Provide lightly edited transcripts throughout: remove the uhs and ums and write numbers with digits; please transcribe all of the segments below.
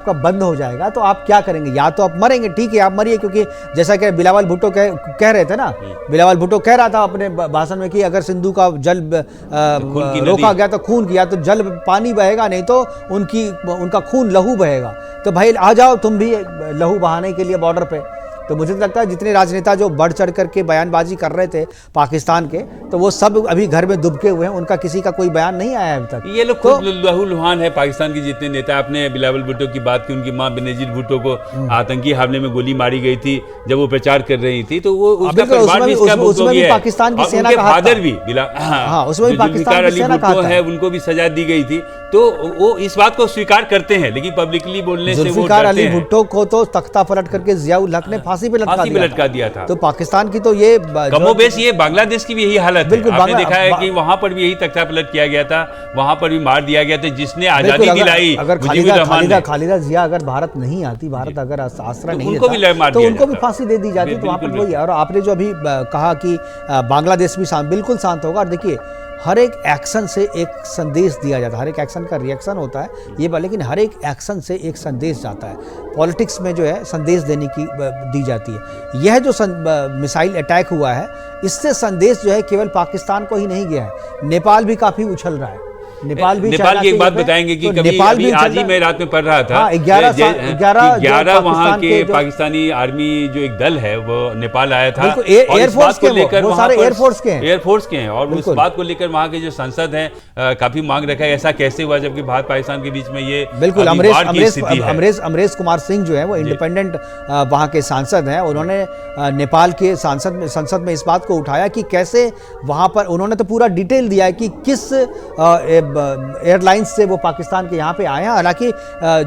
आपका बंद हो जाएगा तो आप क्या करेंगे? या तो आप मरेंगे, ठीक है आप मरिए, क्योंकि जैसा कि बिलावल भुट्टो कह रहे थे ना, बिलावल भुट्टो कह रहा था अपने भाषण में कि अगर सिंधु का जल रोका गया तो खून किया, तो जल पानी बहेगा, नहीं तो उनका खून लहू बहेगा। तो भाई आ जाओ तुम भी लहू बहाने के लिए बॉर्डर पे। तो मुझे लगता है जितने राजनेता जो बढ़ चढ़ करके बयानबाजी कर रहे थे पाकिस्तान के, तो वो सब अभी घर में दुबके हुए हैं, उनका किसी का कोई बयान नहीं आया अभी तक। ये लोग खूब लहूलुहान है पाकिस्तान के जितने नेता। आपने बिलावल भुट्टो की बात की, उनकी मां बेनजीर भुट्टो को आतंकी हमले में गोली मारी गई थी जब वो प्रचार कर रही थी, तो वो उसका परिवार भी इसका भुगत हो गया है। पाकिस्तान की सेना का फादर भी उसमें पाकिस्तान की सेना भुट्टो है, उनको भी सजा दी गई थी। तो वो इस बात को स्वीकार करते हैं, लेकिन पब्लिकली बोलने से वो जुल्फिकार अली भुट्टो को तो तख्ता पलट करके जियाउल हक ने फांसी पे लटका दिया था। तो पाकिस्तान की तो ये कमोबेश ये बांग्लादेश की भी यही हालत है। आपने देखा है कि वहां पर भी यही तख्ता पलट किया गया था, वहां पर भी मार दिया गया था जिसने आजादी दिलाई। अगर खालिदा जिया अगर भारत नहीं आती, भारत अगर आसरा नहीं देता, तो उनको भी फांसी दे दी जाती। तो वहां पर वही। और आपने जो अभी कहा कि बांग्लादेश भी बिल्कुल शांत होगा, और देखिए हर एक एक्शन से एक संदेश दिया जाता है, हर एक एक्शन का रिएक्शन होता है ये, लेकिन हर एक एक्शन से एक संदेश जाता है। पॉलिटिक्स में जो है संदेश देने की दी जाती है। यह जो मिसाइल अटैक हुआ है, इससे संदेश जो है केवल पाकिस्तान को ही नहीं गया है, नेपाल भी काफ़ी उछल रहा है। नेपाल की एक बात बताएंगे कि कभी अभी आज ही मैं रात में पढ़ रहा था, 11 वहां के पाकिस्तानी आर्मी जो एक दल है वो नेपाल आया था, एयरफोर्स को लेकर, वो सारे एयरफोर्स के हैं, और उस बात को लेकर वहां के जो सांसद हैं काफी मांग रखा है ऐसा कैसे हुआ, जबकि भारत पाकिस्तान के बीच में ये बिल्कुल अमरेश कुमार सिंह जो है वो इंडिपेंडेंट वहां के सांसद हैं। उन्होंने नेपाल के संसद में इस बात को उठाया कि कैसे वहां पर, उन्होंने तो पूरा डिटेल दिया है कि किस एयरलाइंस से वो पाकिस्तान के यहाँ पे आए हैं। हालांकि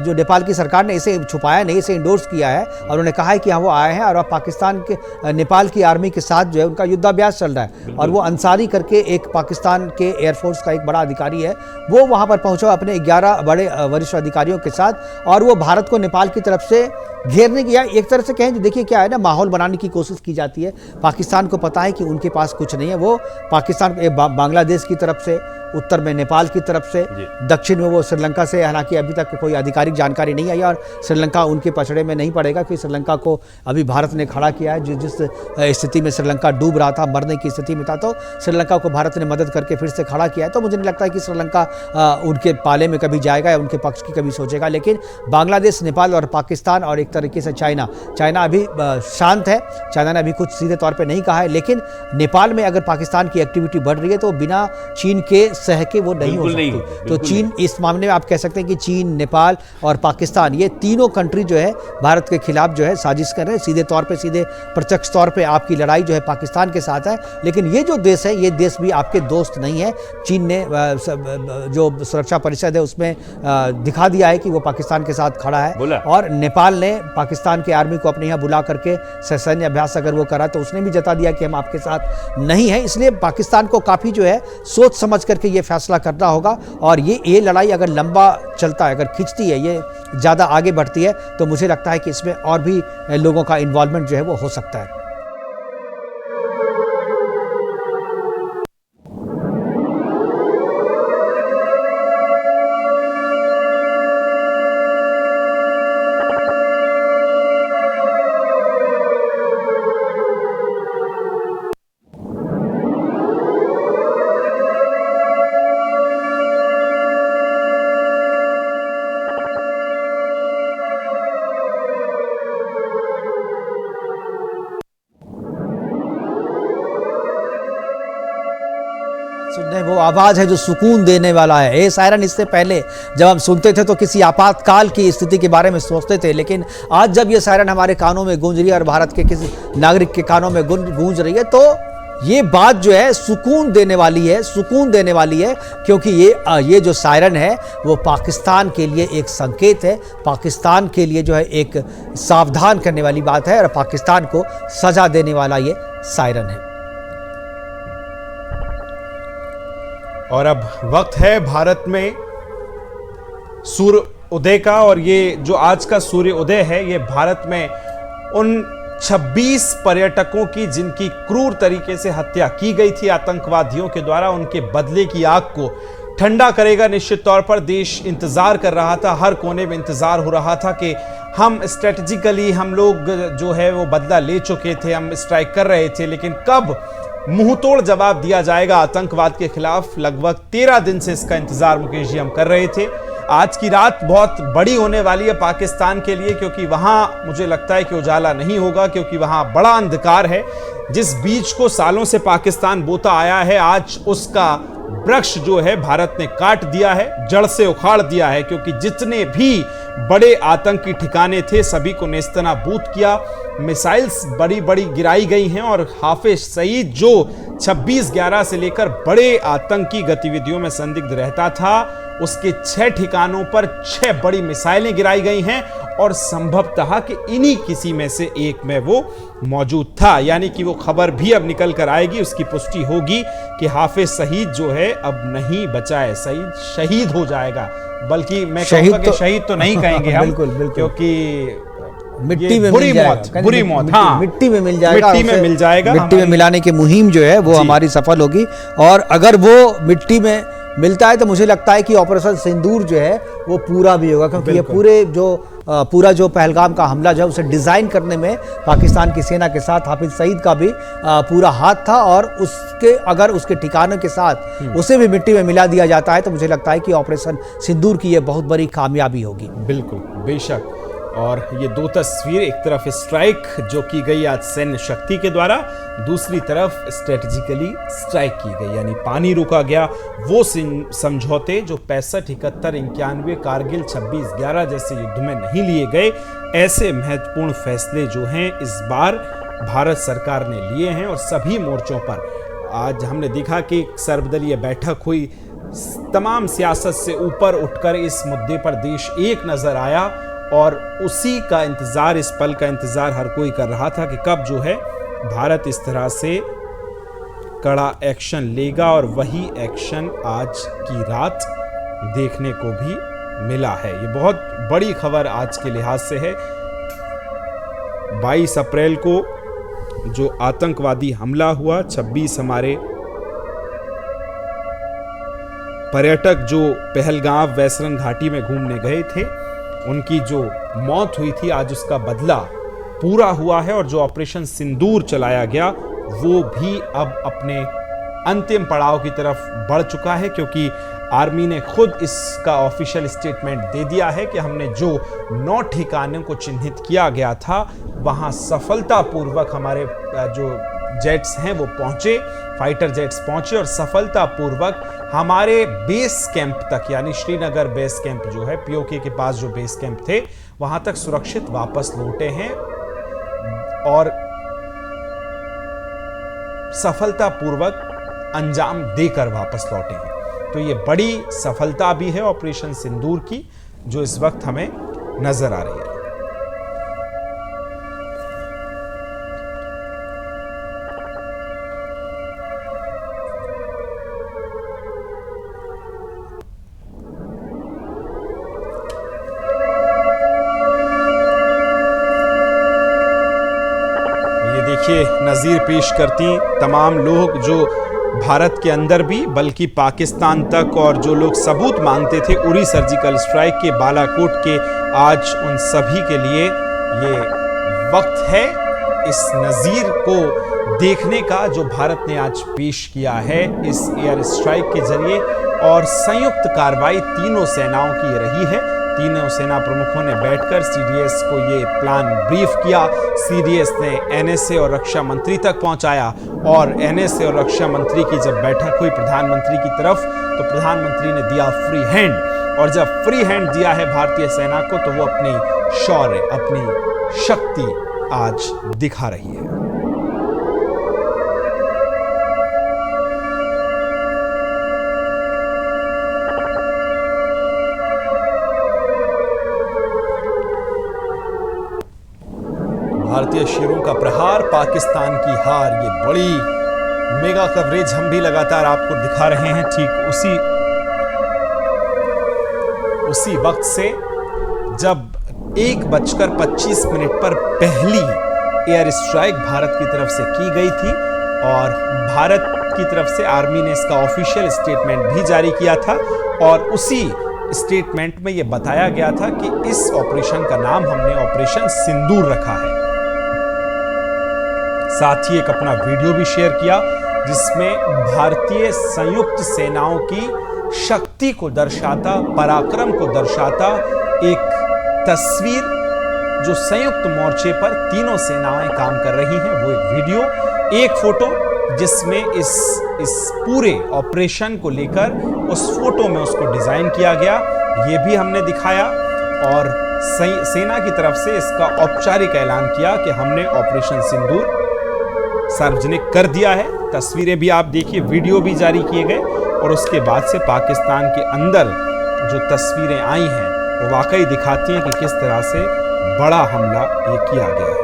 जो नेपाल की सरकार ने इसे छुपाया नहीं, इसे इंडोर्स किया है, और उन्होंने कहा है कि हाँ वो आए हैं, और अब पाकिस्तान के नेपाल की आर्मी के साथ जो है उनका युद्धाभ्यास चल रहा है। और वो अंसारी करके एक पाकिस्तान के एयरफोर्स का एक बड़ा अधिकारी है, वो वहाँ पर पहुँचा अपने 11 बड़े वरिष्ठ अधिकारियों के साथ, और वो भारत को नेपाल की तरफ से घेरने की, या एक तरह से कहें, देखिए क्या है ना, माहौल बनाने की कोशिश की जाती है। पाकिस्तान को पता है कि उनके पास कुछ नहीं है, वो पाकिस्तान बांग्लादेश की तरफ से, उत्तर में नेपाल की तरफ से, दक्षिण में वो श्रीलंका से, हालांकि अभी तक कोई आधिकारिक जानकारी नहीं आई, और श्रीलंका उनके पछड़े में नहीं पड़ेगा, क्योंकि श्रीलंका को अभी भारत ने खड़ा किया है। जिस स्थिति में श्रीलंका डूब रहा था, मरने की स्थिति में था, तो श्रीलंका को भारत ने मदद करके फिर से खड़ा किया है। तो मुझे नहीं लगता है कि श्रीलंका उनके पाले में कभी जाएगा या उनके पक्ष की कभी सोचेगा। लेकिन बांग्लादेश, नेपाल और पाकिस्तान, और एक तरीके से चाइना अभी शांत है। चाइना ने अभी कुछ सीधे तौर पर नहीं कहा है, लेकिन नेपाल में अगर पाकिस्तान की एक्टिविटी बढ़ रही है तो बिना चीन के सह के वो नहीं हो सकती। तो चीन, इस मामले में आप कह सकते हैं कि चीन, नेपाल और पाकिस्तान, ये तीनों कंट्री जो है भारत के खिलाफ जो है साजिश कर रहे हैं। सीधे तौर पे, सीधे प्रत्यक्ष तौर पे आपकी लड़ाई जो है पाकिस्तान के साथ है, लेकिन ये जो देश है, ये देश भी आपके दोस्त नहीं है। चीन ने जो सुरक्षा परिषद है उसमें दिखा दिया है कि वो पाकिस्तान के साथ खड़ा है, और नेपाल ने पाकिस्तान के आर्मी को अपने यहाँ बुला करके सैन्य अभ्यास अगर वो करा तो उसने भी जता दिया कि हम आपके साथ नहीं है। इसलिए पाकिस्तान को काफ़ी जो है सोच समझ करके ये फैसला करना होगा। और ये लड़ाई अगर लंबा चलता है, अगर खिंचती है, ये ज़्यादा आगे बढ़ती है, तो मुझे लगता है कि इसमें और भी लोगों का इन्वॉल्वमेंट जो है वो हो सकता है। सुनने वो आवाज है जो सुकून देने वाला है। ये सायरन इससे पहले जब हम सुनते थे तो किसी आपातकाल की स्थिति के बारे में सोचते थे, लेकिन आज जब ये सायरन हमारे कानों में गूंज रही है और भारत के किसी नागरिक के कानों में गूंज रही है, तो ये बात जो है सुकून देने वाली है, क्योंकि ये जो सायरन है वो पाकिस्तान के लिए एक संकेत है, पाकिस्तान के लिए जो है एक सावधान करने वाली बात है, और पाकिस्तान को सजा देने वाला ये सायरन है। और अब वक्त है भारत में सूर्य उदय का, और ये जो आज का सूर्य उदय है ये भारत में उन 26 पर्यटकों की जिनकी क्रूर तरीके से हत्या की गई थी आतंकवादियों के द्वारा, उनके बदले की आग को ठंडा करेगा। निश्चित तौर पर देश इंतजार कर रहा था, हर कोने में इंतजार हो रहा था कि हम स्ट्रेटेजिकली हम लोग जो है वो बदला ले चुके थे, हम स्ट्राइक कर रहे थे, लेकिन कब मुंहतोड़ जवाब दिया जाएगा आतंकवाद के खिलाफ, लगभग 13 दिन से इसका इंतजार मुकेश जी हम कर रहे थे। आज की रात बहुत बड़ी होने वाली है पाकिस्तान के लिए, क्योंकि वहां मुझे लगता है कि उजाला नहीं होगा, क्योंकि वहां बड़ा अंधकार है। जिस बीज को सालों से पाकिस्तान बोता आया है, आज उसका वृक्ष जो है भारत ने काट दिया है, जड़ से उखाड़ दिया है, क्योंकि जितने भी बड़े आतंकी ठिकाने थे सभी को नेस्तनाबूद किया। मिसाइल्स बड़ी बड़ी गिराई गई हैं और हाफिज सईद जो 26/11 से लेकर बड़े आतंकी गतिविधियों में संदिग्ध रहता था, उसके 6 ठिकानों पर 6 बड़ी मिसाइलें गिराई गई हैं और संभवतः कि इन्हीं किसी में से एक में वो मौजूद था। यानी कि वो खबर भी अब निकल कर आएगी, उसकी पुष्टि होगी कि हाफिज सईद जो है अब नहीं बचा है, सईद शहीद हो जाएगा। बल्कि मैं कहूंगा कि शहीद तो नहीं कहेंगे हम, बिल्कुल, क्योंकि मिट्टी में बुरी मौत, हाँ, मिट्टी में मिल जाएगा, मिट्टी में मिल जाएगा। मिट्टी में मिलाने की मुहिम जो है वो हमारी सफल होगी। और अगर वो मिट्टी में मिलता है तो मुझे लगता है कि ऑपरेशन सिंदूर जो है वो पूरा भी होगा, क्योंकि ये पूरा जो पहलगाम का हमला जो है उसे डिजाइन करने में पाकिस्तान की सेना के साथ हाफिज सईद का भी पूरा हाथ था। और अगर उसके ठिकानों के साथ उसे भी मिट्टी में मिला दिया जाता है तो मुझे लगता है कि ऑपरेशन सिंदूर की ये बहुत बड़ी कामयाबी होगी। बिल्कुल, बेशक। और ये दो तस्वीर, एक तरफ स्ट्राइक जो की गई आज सैन्य शक्ति के द्वारा, दूसरी तरफ स्ट्रेटेजिकली स्ट्राइक की गई, यानी पानी रोका गया। वो समझौते जो 65, 71, 91, कारगिल 26/11 जैसे युद्ध में नहीं लिए गए, ऐसे महत्वपूर्ण फैसले जो हैं इस बार भारत सरकार ने लिए हैं। और सभी मोर्चों पर आज हमने देखा कि एक सर्वदलीय बैठक हुई, तमाम सियासत से ऊपर उठकर इस मुद्दे पर देश एक नजर आया और उसी का इंतजार, इस पल का इंतजार हर कोई कर रहा था कि कब जो है भारत इस तरह से कड़ा एक्शन लेगा। और वही एक्शन आज की रात देखने को भी मिला है। ये बहुत बड़ी खबर आज के लिहाज से है। 22 अप्रैल को जो आतंकवादी हमला हुआ, 26 हमारे पर्यटक जो पहलगाम वैसरन घाटी में घूमने गए थे, उनकी जो मौत हुई थी, आज उसका बदला पूरा हुआ है। और जो ऑपरेशन सिंदूर चलाया गया वो भी अब अपने अंतिम पड़ाव की तरफ बढ़ चुका है, क्योंकि आर्मी ने खुद इसका ऑफिशियल स्टेटमेंट दे दिया है कि हमने जो 9 ठिकानों को चिन्हित किया गया था वहां सफलतापूर्वक हमारे जो जेट्स हैं वो पहुंचे, फाइटर जेट्स पहुंचे और सफलतापूर्वक हमारे बेस कैंप तक, यानी श्रीनगर बेस कैंप जो है, पीओके के पास जो बेस कैंप थे, वहां तक सुरक्षित वापस लौटे हैं और सफलतापूर्वक अंजाम देकर वापस लौटे हैं। तो ये बड़ी सफलता भी है ऑपरेशन सिंदूर की, जो इस वक्त हमें नजर आ रही है। नज़ीर पेश करती तमाम लोग जो भारत के अंदर भी बल्कि पाकिस्तान तक, और जो लोग सबूत मांगते थे उरी सर्जिकल स्ट्राइक के, बालाकोट के, आज उन सभी के लिए ये वक्त है इस नज़ीर को देखने का जो भारत ने आज पेश किया है इस एयर स्ट्राइक के जरिए। और संयुक्त कार्रवाई तीनों सेनाओं की रही है। तीनों सेना प्रमुखों ने बैठकर सीडीएस को ये प्लान ब्रीफ किया। सीडीएस ने एनएसए और रक्षा मंत्री तक पहुंचाया और एनएसए और रक्षा मंत्री की जब बैठक हुई प्रधानमंत्री की तरफ, तो प्रधानमंत्री ने दिया फ्री हैंड। और जब फ्री हैंड दिया है भारतीय सेना को, तो वो अपनी शौर्य, अपनी शक्ति आज दिखा रही है। भारतीय शेरों का प्रहार, पाकिस्तान की हार, ये बड़ी मेगा कवरेज हम भी लगातार आपको दिखा रहे हैं। ठीक उसी वक्त से जब 1:25 पर पहली एयर स्ट्राइक भारत की तरफ से की गई थी और भारत की तरफ से आर्मी ने इसका ऑफिशियल स्टेटमेंट भी जारी किया था और उसी स्टेटमेंट में यह बताया गया था कि इस ऑपरेशन का नाम हमने ऑपरेशन सिंदूर रखा है। साथ ही एक अपना वीडियो भी शेयर किया जिसमें भारतीय संयुक्त सेनाओं की शक्ति को दर्शाता, पराक्रम को दर्शाता एक तस्वीर जो संयुक्त मोर्चे पर तीनों सेनाएं काम कर रही हैं, वो एक वीडियो, एक फोटो जिसमें इस पूरे ऑपरेशन को लेकर उस फोटो में उसको डिजाइन किया गया, ये भी हमने दिखाया और सेना की तरफ से इसका औपचारिक ऐलान किया कि हमने ऑपरेशन सिंदूर सार्वजनिक कर दिया है। तस्वीरें भी आप देखिए, वीडियो भी जारी किए गए और उसके बाद से पाकिस्तान के अंदर जो तस्वीरें आई हैं वो वाकई दिखाती हैं कि किस तरह से बड़ा हमला ये किया गया है।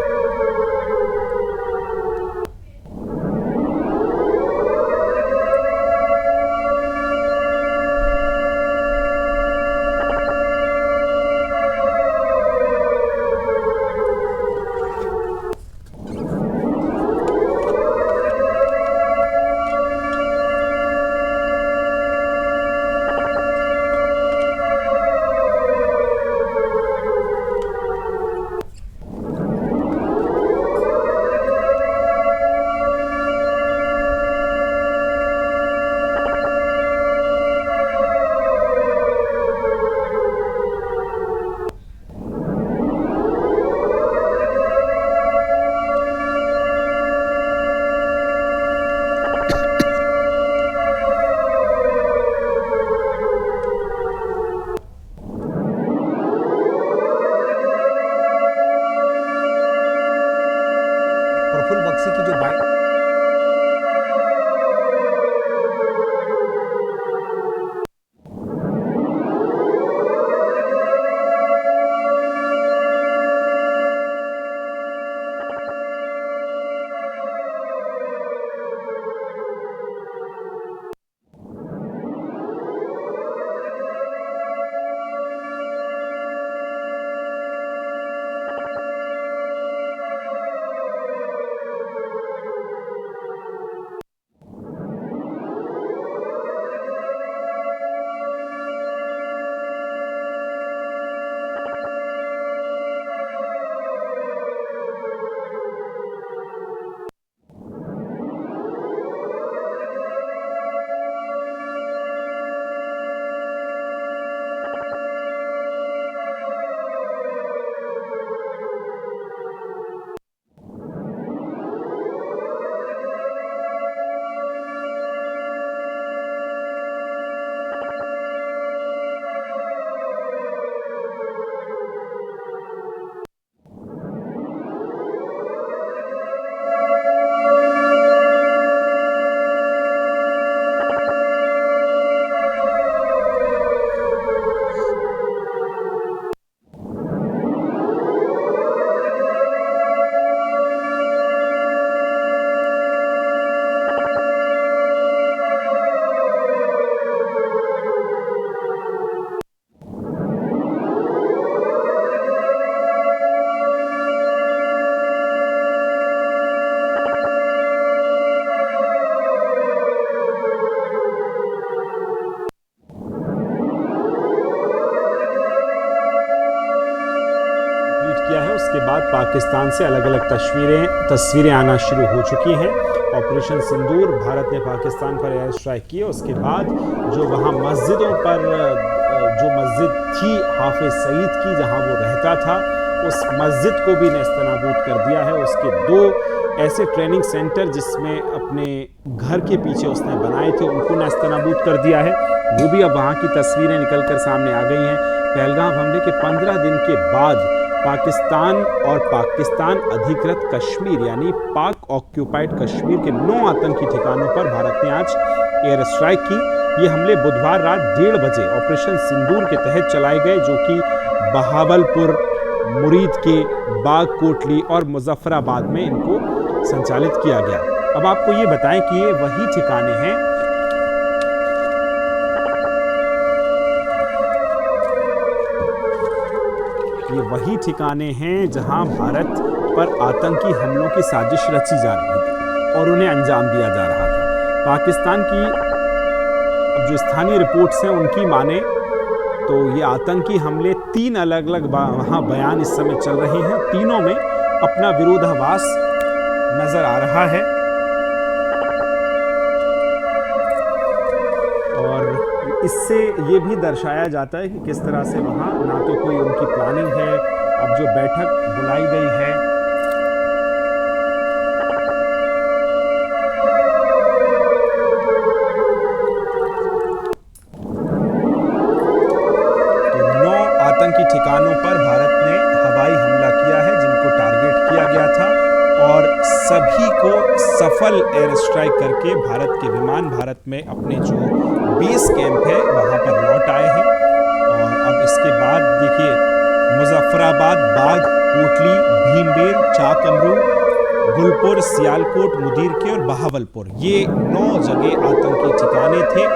प्रफुल्ल बख्शी की जो बाइट किया है। उसके बाद पाकिस्तान से अलग अलग तस्वीरें आना शुरू हो चुकी हैं। ऑपरेशन सिंदूर, भारत ने पाकिस्तान पर एयर स्ट्राइक किए। उसके बाद जो वहाँ मस्जिदों पर जो मस्जिद थी हाफिज सईद की जहाँ वो रहता था, उस मस्जिद को भी नेस्तनाबूद कर दिया है। उसके 2 ऐसे ट्रेनिंग सेंटर जिसमें अपने घर के पीछे उसने बनाए थे उनको नेस्तनाबूद कर दिया है। वो भी अब वहाँ की तस्वीरें निकल कर सामने आ गई हैं। पहलगाम हमले के 15 दिन के बाद पाकिस्तान और पाकिस्तान अधिकृत कश्मीर यानी पाक ऑक्यूपाइड कश्मीर के 9 आतंकी ठिकानों पर भारत ने आज एयर स्ट्राइक की। ये हमले बुधवार रात 1:30 बजे ऑपरेशन सिंदूर के तहत चलाए गए, जो कि बहावलपुर, मुरीद के बाग कोटली और मुजफ्फराबाद में इनको संचालित किया गया। अब आपको ये बताएं कि ये वही ठिकाने हैं जहां भारत पर आतंकी हमलों की साजिश रची जा रही थी और उन्हें अंजाम दिया जा रहा था। पाकिस्तान की अब जो स्थानीय रिपोर्ट्स हैं उनकी माने तो ये आतंकी हमले 3 अलग अलग वहाँ बयान इस समय चल रहे हैं, तीनों में अपना विरोधाभास नजर आ रहा है। और इससे ये भी दर्शाया जाता है कि किस तरह से वहाँ ना तो कोई उनकी प्लानिंग है, अब जो बैठक बुलाई गई है आतंकी ठिकानों पर भारत ने हवाई हमला किया है जिनको टारगेट किया गया था, और सभी को सफल एयर स्ट्राइक करके भारत के विमान भारत में अपने जो बेस कैंप है वहां पर लौट आए हैं। और अब इसके बाद देखिए मुजफ्फराबाद, बाग, कोटली, भीमबेर, चाकमरू, गुलपुर, सियालकोट, मुदीर और बहावलपुर, ये 9 जगह आतंकी ठिकाने थे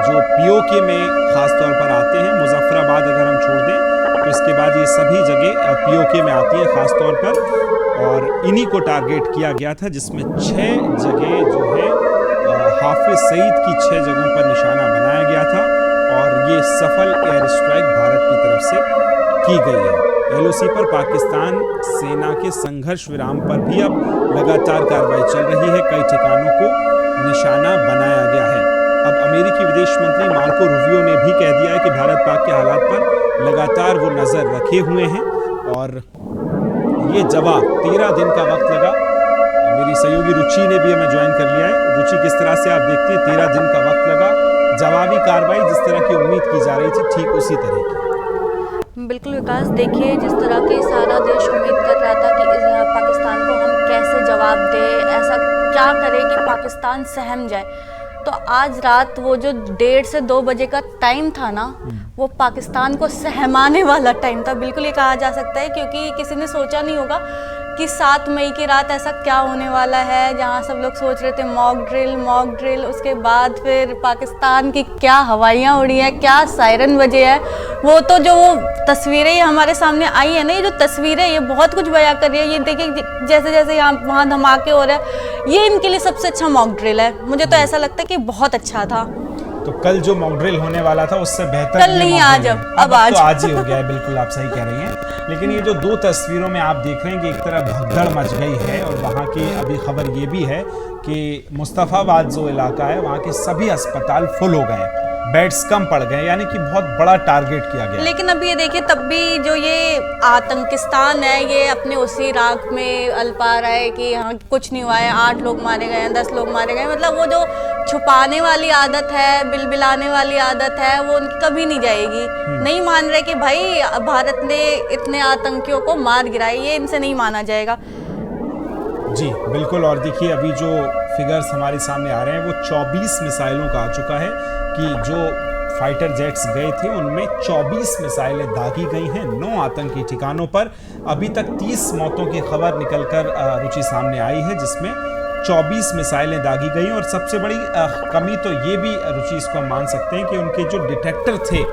जो पीओके में खास तौर पर आते हैं। मुजफ्फराबाद अगर हम छोड़ दें तो इसके बाद ये सभी जगह पीओके में आती है खास तौर पर, और इन्हीं को टारगेट किया गया था, जिसमें 6 जगह जो है हाफिज सईद की 6 जगहों पर निशाना बनाया गया था, और ये सफल एयर स्ट्राइक भारत की तरफ से की गई है। LOC पर पाकिस्तान सेना के संघर्ष विराम पर भी अब लगातार कार्रवाई चल रही है, कई ठिकानों को निशाना बनाया गया है। अब अमेरिकी विदेश मंत्री मार्को रूबियो ने भी कह दिया है कि भारत पाक के हालात पर लगातार वो नज़र रखे हुए हैं, और ये जवाब 13 दिन का वक्त लगा। मेरी सहयोगी रुचि ने भी हमें ज्वाइन कर लिया है। रुचि, किस तरह से आप देखते हैं 13 दिन का वक्त लगा, जवाबी कार्रवाई जिस तरह की उम्मीद की जा रही थी ठीक उसी तरह की? बिल्कुल विकास, देखिए जिस तरह की सारा देश उम्मीद कर रहा था कि पाकिस्तान को हम कैसे जवाब दें, ऐसा क्या करें कि पाकिस्तान सहम जाए, तो आज रात वो जो 1:30 से 2 बजे का टाइम था ना, वो पाकिस्तान को सहमाने वाला टाइम था, बिल्कुल ये कहा जा सकता है, क्योंकि किसी ने सोचा नहीं होगा कि 7 मई की रात ऐसा क्या होने वाला है, जहां सब लोग सोच रहे थे मॉक ड्रिल, उसके बाद फिर पाकिस्तान की क्या हवाइयाँ उड़ी हैं, क्या सायरन बजे हैं, वो तो जो तस्वीरें हमारे सामने आई है ना, ये जो तस्वीरें ये बहुत कुछ बयां कर रही है। ये देखिए जैसे जैसे यहाँ वहाँ धमाके हो रहे हैं, ये इनके लिए सबसे अच्छा मॉक ड्रिल है। मुझे तो ऐसा लगता है कि बहुत अच्छा था। तो कल जो मॉक ड्रिल होने वाला था उससे बेहतर कल नहीं, आज अब आज तो आज ही हो गया है। बिल्कुल आप सही कह रही हैं। लेकिन ये जो 2 तस्वीरों में आप देख रहे हैं कि एक तरह भगदड़ मच गई है, और वहाँ की अभी खबर ये भी है कि मुस्तफ़ाबाद जो इलाका है वहाँ के सभी अस्पताल फुल हो गए, बेड्स कम पड़ गए, यानी कि बहुत बड़ा टारगेट किया गया। लेकिन अब ये देखिए तब भी जो ये आतंकिस्तान है ये अपने उसी राख में अलपा रहा है कि हाँ कुछ नहीं हुआ है, 8 लोग मारे गए हैं, 10 लोग मारे गए, मतलब वो जो छुपाने वाली आदत है, बिलबिलाने वाली आदत है, वो उनकी कभी नहीं जाएगी। नहीं मान रहे कि भाई भारत ने इतने आतंकियों को मार गिराया, ये इनसे नहीं माना जाएगा। जी बिल्कुल। और देखिए अभी जो फिगर्स हमारे सामने आ रहे हैं वो 24 मिसाइलों का आ चुका है कि जो फाइटर जेट्स गए थे उनमें 24 मिसाइलें दागी गई हैं 9 आतंकी ठिकानों पर। अभी तक 30 मौतों की खबर निकलकर रुचि सामने आई है, जिसमें 24 मिसाइलें दागी गई। और सबसे बड़ी कमी तो ये भी रुचि इसको हम मान सकते हैं कि उनके जो डिटेक्टर थे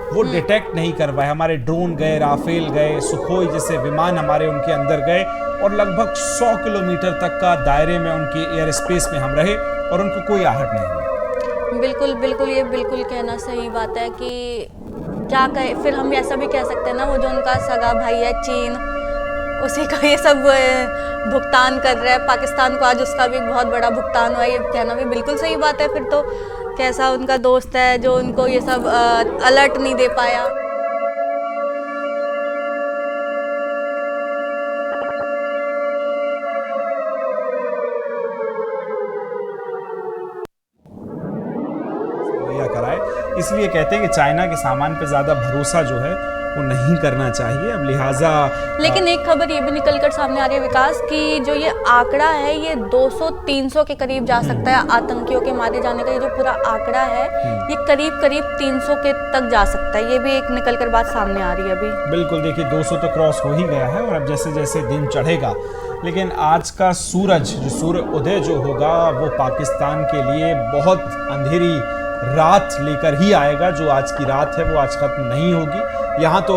वो डिटेक्ट नहीं कर पाए। हमारे ड्रोन गए, राफेल गए, सुखोई जैसे विमान हमारे उनके अंदर गए, और लगभग 100 किलोमीटर तक का दायरे में उनके एयर स्पेस में हम रहे और उनको कोई आहट नहीं हुई। बिल्कुल बिल्कुल, ये बिल्कुल कहना सही बात है कि क्या कहे। फिर हम ऐसा भी कह सकते हैं ना, वो जो उनका सगा भाई है चीन, उसी का ये सब भुगतान कर रहा है पाकिस्तान को, आज उसका भी बहुत बड़ा भुगतान हुआ, ये कहना भी बिल्कुल सही बात है। फिर तो कैसा उनका दोस्त है जो उनको ये सब अलर्ट नहीं दे पाया। कराए, इसलिए कहते हैं कि चाइना के सामान पे ज्यादा भरोसा जो है वो नहीं करना चाहिए। अब लिहाजा लेकिन एक खबर ये भी निकल कर सामने आ रही है विकास कि जो ये आंकड़ा है ये 200-300 के करीब जा सकता है आतंकियों के मारे जाने का। ये जो पूरा आंकड़ा है ये करीब 300 के तक जा सकता है। ये भी एक निकल कर बात सामने आ रही है अभी। बिल्कुल, देखिए 200 तो क्रॉस हो ही गया है, और अब जैसे जैसे दिन चढ़ेगा, लेकिन आज का सूरज जो सूर्य उदय जो होगा वो पाकिस्तान के लिए बहुत अंधेरी रात लेकर ही आएगा। जो आज की रात है वो आज खत्म नहीं होगी। यहाँ तो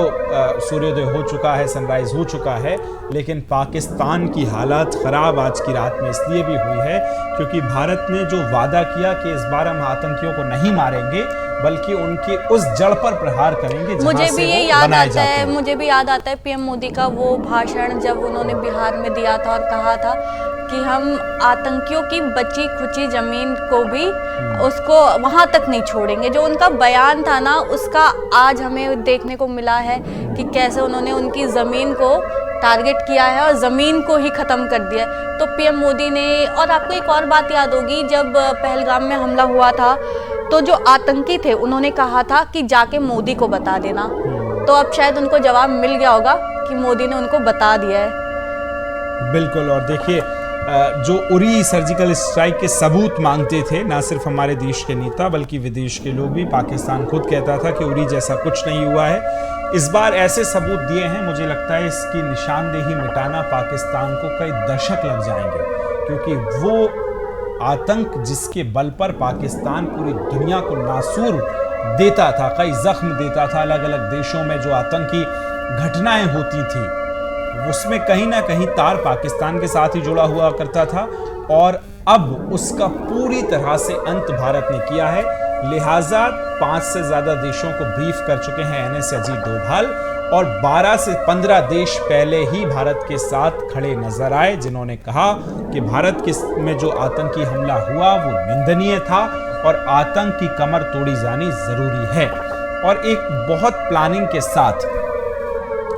सूर्योदय हो चुका है, सनराइज हो चुका है, लेकिन पाकिस्तान की हालत ख़राब आज की रात में इसलिए भी हुई है क्योंकि भारत ने जो वादा किया कि इस बार हम आतंकियों को नहीं मारेंगे बल्कि उनकी उस जड़ पर प्रहार करेंगे जहां मुझे से भी ये वो याद बनाए आता जाते है हैं। मुझे भी याद आता है पीएम मोदी का वो भाषण जब उन्होंने बिहार में दिया था और कहा था कि हम आतंकियों की बची खुची जमीन को भी उसको वहां तक नहीं छोड़ेंगे। जो उनका बयान था ना, उसका आज हमें देखने को मिला है कि कैसे उन्होंने उनकी ज़मीन को टारगेट किया है और ज़मीन को ही ख़त्म कर दिया है। तो पीएम मोदी ने, और आपको एक और बात याद होगी, जब पहलगाम में हमला हुआ था तो जो आतंकी थे उन्होंने कहा था कि जाके मोदी को बता देना। तो अब शायद उनको जवाब मिल गया होगा कि मोदी ने उनको बता दिया है। बिल्कुल। और देखिए, जो उरी सर्जिकल स्ट्राइक के सबूत मांगते थे ना सिर्फ हमारे देश के नेता बल्कि विदेश के लोग भी, पाकिस्तान खुद कहता था कि उरी जैसा कुछ नहीं हुआ है। इस बार ऐसे सबूत दिए हैं, मुझे लगता है इसकी निशानदेही मिटाना पाकिस्तान को कई दशक लग जाएंगे, क्योंकि वो आतंक जिसके बल पर पाकिस्तान पूरी दुनिया को नासूर देता था, कई जख्म देता था, अलग अलग देशों में जो आतंकी घटनाएं होती थी उसमें कहीं ना कहीं तार पाकिस्तान के साथ ही जुड़ा हुआ करता था, और अब उसका पूरी तरह से अंत भारत ने किया है। लिहाजा 5 से ज्यादा देशों को ब्रीफ कर चुके हैं एनएस अजीत डोभाल, और 12 से 15 देश पहले ही भारत के साथ खड़े नजर आए, जिन्होंने कहा कि भारत में जो आतंकी हमला हुआ वो निंदनीय था और आतंक की कमर तोड़ी जानी जरूरी है। और एक बहुत प्लानिंग के साथ,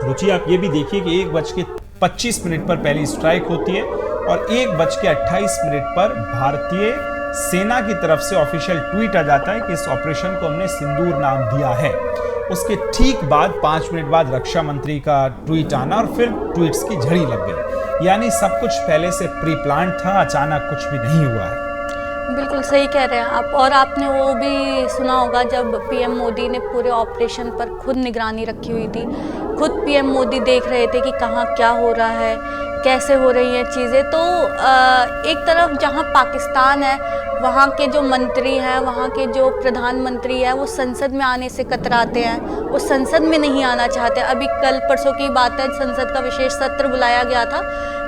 रुचि आप ये भी देखिए कि 1:25 पर पहली स्ट्राइक होती है और 1:28 पर भारतीय सेना की तरफ से ऑफिशियल ट्वीट आ जाता है कि इस ऑपरेशन को हमने सिंदूर नाम दिया है। उसके ठीक बाद 5 मिनट बाद रक्षा मंत्री का ट्वीट आना और फिर ट्वीट्स की झड़ी लग गई। यानी सब कुछ पहले से प्री प्लान था, अचानक कुछ भी नहीं हुआ है। बिल्कुल सही कह रहे हैं आप। और आपने वो भी सुना होगा जब पीएम मोदी ने पूरे ऑपरेशन पर खुद निगरानी रखी हुई थी, खुद पीएम मोदी देख रहे थे कि कहाँ क्या हो रहा है, कैसे हो रही हैं चीज़ें। तो एक तरफ जहाँ पाकिस्तान है, वहाँ के जो मंत्री हैं, वहाँ के जो प्रधानमंत्री हैं, वो संसद में आने से कतराते हैं, वो संसद में नहीं आना चाहते। अभी कल परसों की बात है, संसद का विशेष सत्र बुलाया गया था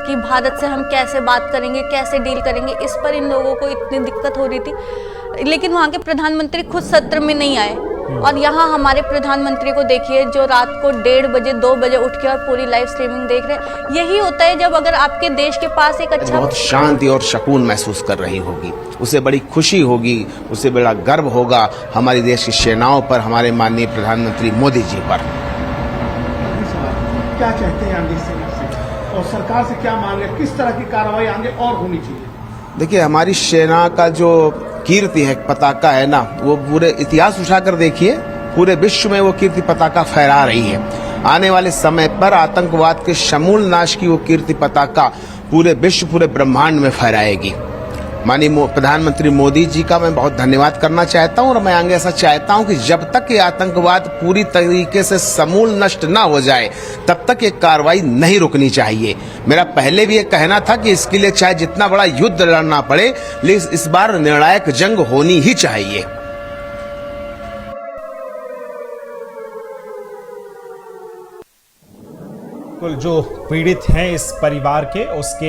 कि भारत से हम कैसे बात करेंगे, कैसे डील करेंगे, इस पर इन लोगों को इतनी दिक्कत हो रही थी, लेकिन वहाँ के प्रधानमंत्री खुद सत्र में नहीं आए। और यहाँ हमारे प्रधानमंत्री को देखिए जो रात को 1:30 बजे 2 बजे उठ के और पूरी लाइव स्ट्रीमिंग देख रहे हैं। यही होता है जब अगर आपके देश के पास एक अच्छा, बहुत शांति और सुकून महसूस कर रही होगी, उसे बड़ी खुशी होगी, उसे बड़ा गर्व होगा हमारी देश की सेनाओं पर, हमारे माननीय प्रधानमंत्री मोदी जी पर। क्या चाहते हैं आगे से और सरकार से क्या मांगे, किस तरह की कार्रवाई आगे और होनी चाहिए? देखिए, हमारी सेना का जो कीर्ति है, पताका है ना, वो पूरे इतिहास उठाकर देखिए, पूरे विश्व में वो कीर्ति पताका फहरा रही है। आने वाले समय पर आतंकवाद के समूल नाश की वो कीर्ति पताका पूरे विश्व, पूरे ब्रह्मांड में फहराएगी। माननीय प्रधानमंत्री मोदी जी का मैं बहुत धन्यवाद करना चाहता हूं, और मैं आगे ऐसा चाहता हूं कि जब तक ये आतंकवाद पूरी तरीके से समूल नष्ट ना हो जाए तब तक ये कार्रवाई नहीं रुकनी चाहिए। मेरा पहले भी ये कहना था कि इसके लिए चाहे जितना बड़ा युद्ध लड़ना पड़े, लेकिन इस बार निर्णायक जंग होनी ही चाहिए। जो पीड़ित हैं इस परिवार के, उसके